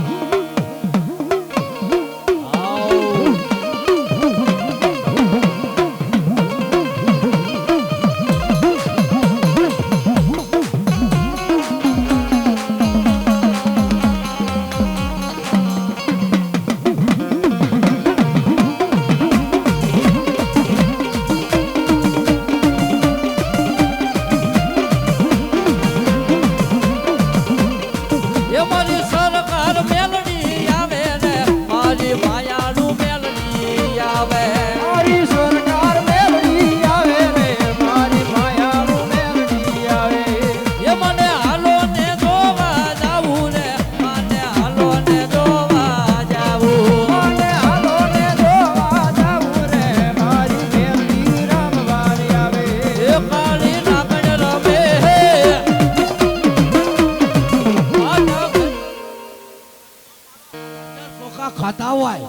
ખાતા હોય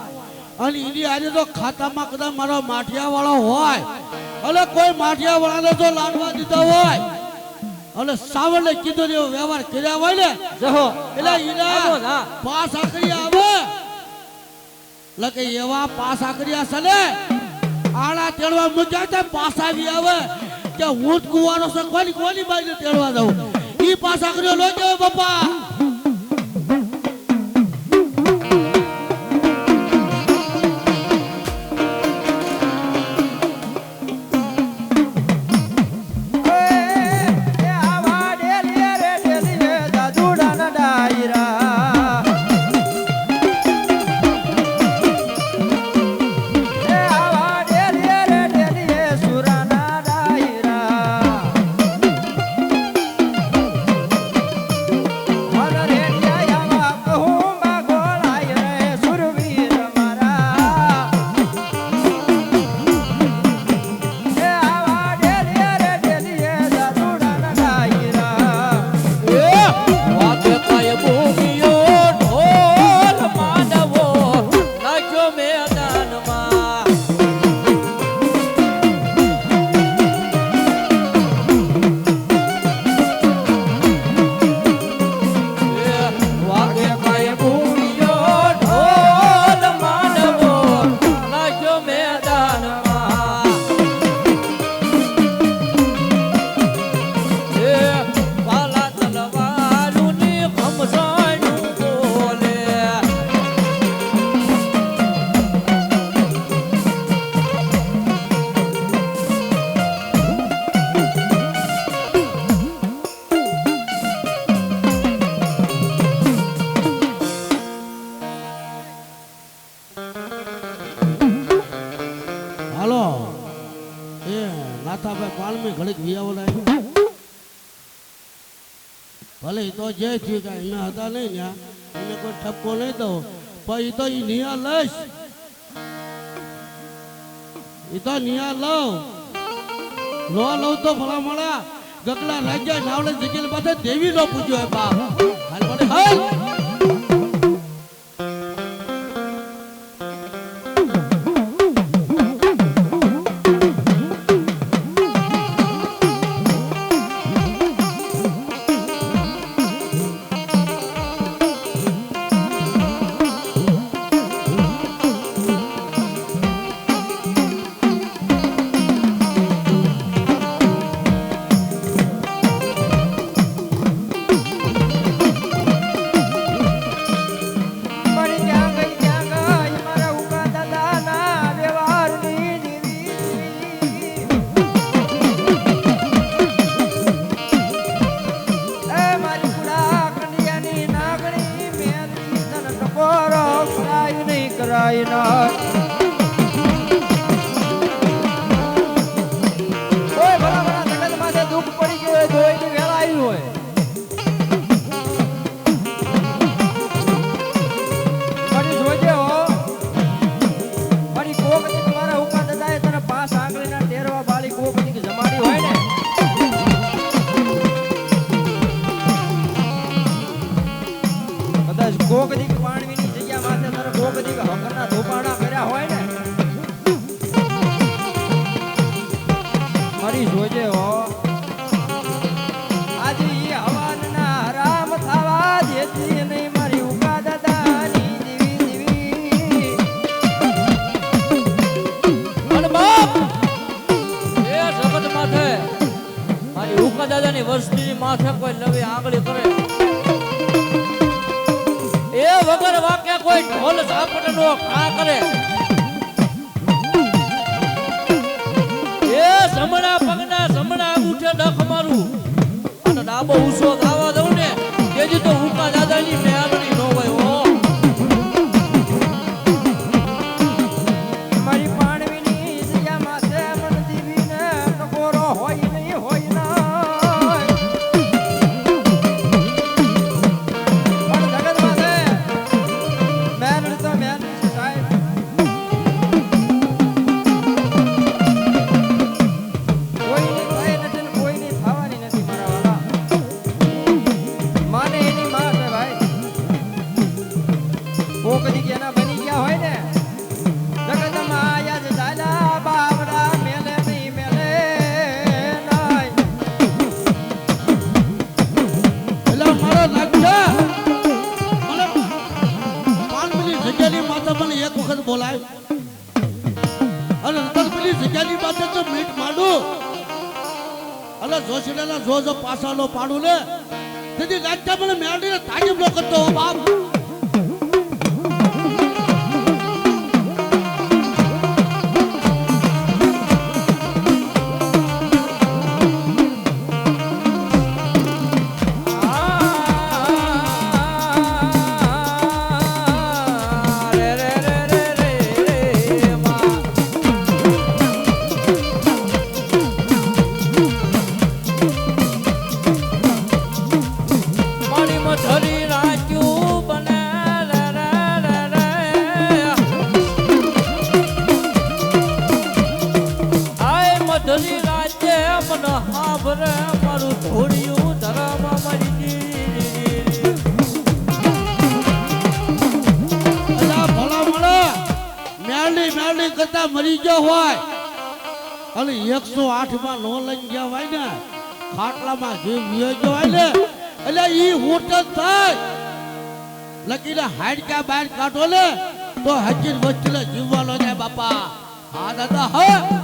અને એની આજે તો ખાતામાં કદાચ મારો માઠિયા વાળો હોય અને કોઈ માઠિયા વાળાને જો લાડવા દીધા હોય અને સાવરને કીધું ને એવો વ્યવહાર કર્યા હોય ને જહો એટલે એના પાસ આખરી આવે એટલે કે એવા પાસા કર્યા છે ને આળા તેડવા મૂક્યા છે પાસા આવી આવે કે હું જ કુવાનો છે કોની બાજુ તેડવા દઉં ઈ પાસા કર્યો લો કેવો બાપા હાલો એ નાથાભાઈ પાલમી ઘડીક વિયાવો લાગ્યો ભલે ઈ તો જે થયું કે અહીંયા હતા નહીં ને એને કોઈ ઠપકો નહીં દો પણ ઈ તો ઈ નિયા લઈશ ઈ તો નિયા લઉં નો લઉં તો ભલા મળા ગગલા રાજા નાવડે જગીલ પાસે દેવી નો પૂજ્યો હે બાપ હાલ મને હાલ કોક દીક પાણવીની જગ્યા માથે તારે કોક દીક હકરના ધોપાણા કર્યા હોય ને મારી જોજે હો આજે ઈ હવાનના હરામ થવા દેતી નહીં મારી ઉકા દાદાની દીવી અને બાપ એ જગત માથે મારી ઉકા દાદાની વસ્તીની માથે કોઈ નવી આંગળી કરે એ વગર વાક્ય કોઈ ઢોલ ઝાપટનો કા કરે એ જમણા પગના જમણા અંગૂઠે ડખ મારું અને ડાબો ઊંચો ગાવા દઉં ને તેથી તો ઉકા દાદાની મેળણી નો હોય હો મારી પાણવીની જગ્યા માથે મન દીવીને ટકોરો હોય નહીં હોય ના પણ જગત માથે મેન તો મેન સાહેબ અને અંદર પેલી જગ્યાની બાબતે તો મીટ માંડું અલે જોશીલા જો પાસાનો પાડું ને તેથી રાજ્ય મને મેળવીને તાજીબ નો કરતો હો બાપ મરી ગયો હોય અને 108 માં નો લઈ ગયા હોય ને ખાટલામાં જીવ વિયો ગયો હોય ને એટલે ઈ હોટ થાય લકીને હાડકા બહાર કાઢો ને તો હજીર વચ્ચે જીવવાનો જાય બાપા હા દાદા હા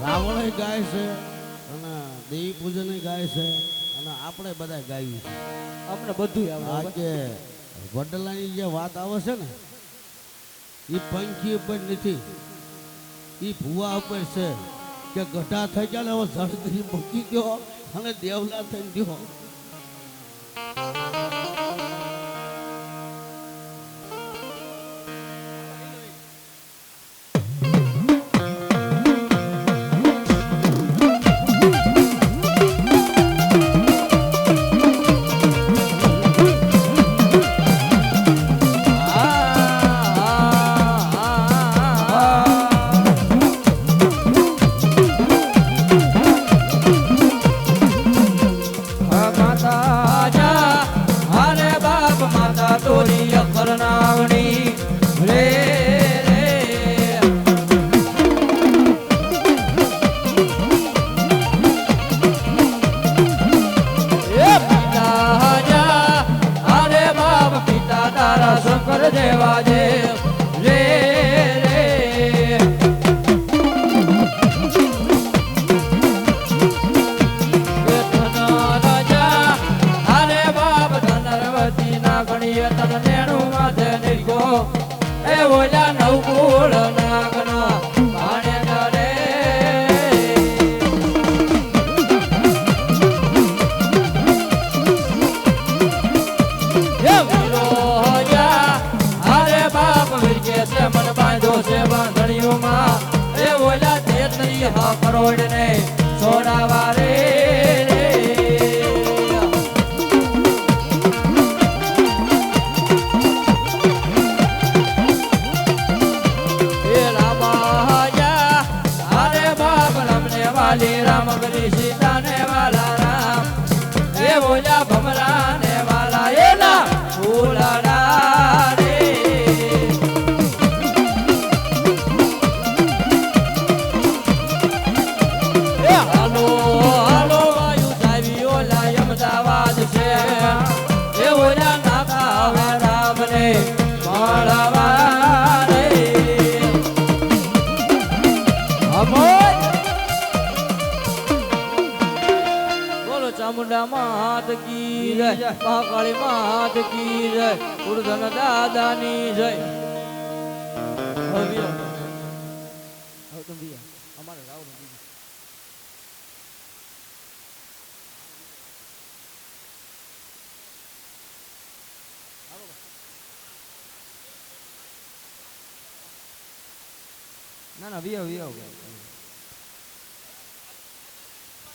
રાવણ ગાય છે અને દેવી પૂજન ગાય છે અને આપણે બધા ગાયું છે આપણે બધું આ કે વડલાની જે વાત આવે છે ને એ પંખી ઉપર નથી એ ભુવા ઉપર છે કે ગઢા થઈ ગયા ને હવે જળદરી મૂકી ગયો અને દેવલા થઈ ગયો કરોડ ને સોડાવા રે વાલી રામ ગરી સીતા ને વાલા રામ એ બોલ્યા ભમરા ને વાલા એના ફૂલડા રે એ હાલો જય મહાકાળી માત કી જય ઉર્ધન દાદાની જય હવે તો ભૈયા અમારે રાવણ ના ના વિયો વિયો